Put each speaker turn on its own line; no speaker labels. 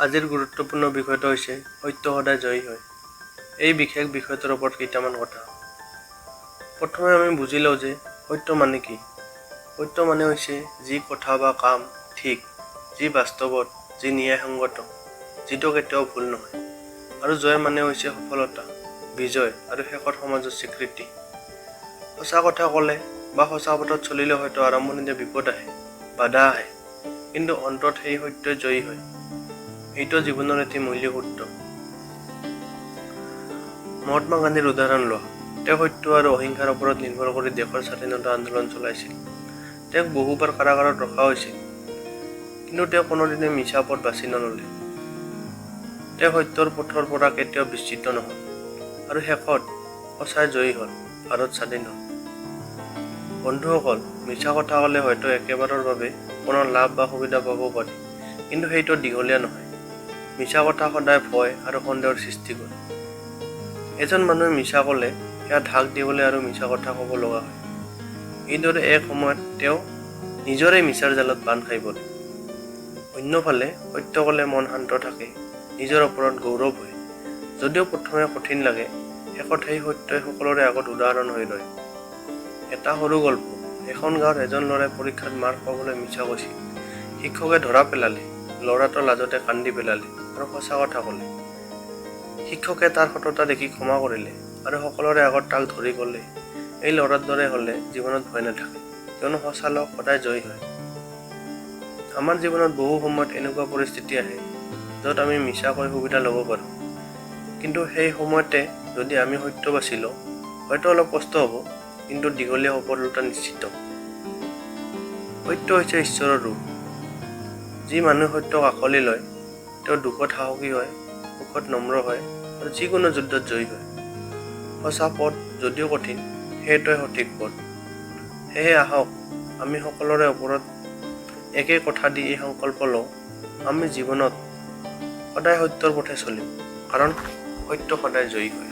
আজিৰ গুৰুত্বপূৰ্ণ বিষয়টো হৈছে সত্য সদায় জয়ী হয়। এই বিশেষ বিষয়টোৰ ওপৰত কেইটামান কথা। প্ৰথমে আমি বুজি লওঁ যে সত্য মানে কি। সত্য মানে হৈছে যি কথা বা কাম ঠিক, যি বাস্তৱত, যি ন্যায়সংগত, যিটো কেতিয়াও ভুল নহয়। আৰু জয় মানে হৈছে সফলতা, বিজয় আৰু শেষত সমাজৰ স্বীকৃতি। সঁচা কথা ক'লে বা সঁচা পথত চলিলে হয়তো আৰম্ভণিতে বিপদ আহে, বাধা আহে, কিন্তু অন্তত সেই সত্যই জয়ী হয়। এইটো জীৱনৰ এটি মূল্য সূত্ৰ। মহাত্মা গান্ধীৰ উদাহৰণ লোৱা। তেওঁ সত্য আৰু অহিংসাৰ ওপৰত নিৰ্ভৰ কৰি দেশৰ স্বাধীনতা আন্দোলন চলাইছিল। তেওঁক বহুবাৰ কাৰাগাৰত ৰখা হৈছিল, কিন্তু তেওঁ কোনোদিনে মিছা পথ বাছি নললে। তেওঁ সত্যৰ পথৰ পৰা কেতিয়াও বিচ্যুত নহল, আৰু শেষত সঁচাই জয়ী হল, ভাৰত স্বাধীন হল। বন্ধুসকল, মিছা কথা ক'লে হয়তো একেবাৰৰ বাবে কোনো লাভ বা সুবিধা পাব পাৰে, কিন্তু সেইটো দীঘলীয়া নহয়। মিছা কথা সদায় ভয় আৰু সন্দেহৰ সৃষ্টি কৰে। এজন মানুহে মিছা ক'লে সেয়া ঢাক দিবলৈ আৰু মিছা কথা ক'ব লগা হয়। এইদৰে এক সময়ত তেওঁ নিজৰে মিছাৰ জালত বান্ধ খাই পৰে। অন্যফালে সত্য ক'লে মন শান্ত থাকে, নিজৰ ওপৰত গৌৰৱ হয়। যদিও প্ৰথমে কঠিন লাগে, শেষত সেই সত্যই সকলোৰে আগত উদাহৰণ হৈ ৰয়। এটা সৰু গল্প। এখন গাঁৱত এজন ল'ৰাই পৰীক্ষাত মাৰ্ক পাবলৈ মিছা কৈছিল। শিক্ষকে ধৰা পেলালে। ল'ৰাটো লাজতে কান্দি পেলালে আৰু সঁচা কথা ক'লে। শিক্ষকে তাৰ সততা দেখি ক্ষমা কৰিলে আৰু সকলোৰে আগত তাক ধৰি ক'লে, এই ল'ৰাৰ দৰে হ'লে জীৱনত ভয় নাথাকে, কিয়নো সঁচা লোক সদায় জয়ী হয়। আমাৰ জীৱনত বহু সময়ত এনেকুৱা পৰিস্থিতি আহে য'ত আমি মিছা কৈ সুবিধা ল'ব পাৰোঁ, কিন্তু সেই সময়তে যদি আমি সত্য বাছি লওঁ, হয়তো অলপ কষ্ট হ'ব, কিন্তু দীঘলীয়া সফলতা নিশ্চিত। সত্য হৈছে ঈশ্বৰৰ ৰূপ। যি মানুহে সত্যক আঁকোৱালি লয়, তেওঁ দুখত সাহসী হয়, সুখত নম্ৰ হয়, আৰু যিকোনো যুদ্ধত জয়ী হয়। সঁচা পথ যদিও কঠিন, সেইটোৱে সঠিক পথ। সেয়ে আহক আমি সকলোৰে ওপৰত একে কথা দি এই সংকল্প লওঁ, আমি জীৱনত সদায় সত্যৰ পথে চলিম, কাৰণ সত্য সদায় জয়ী হয়।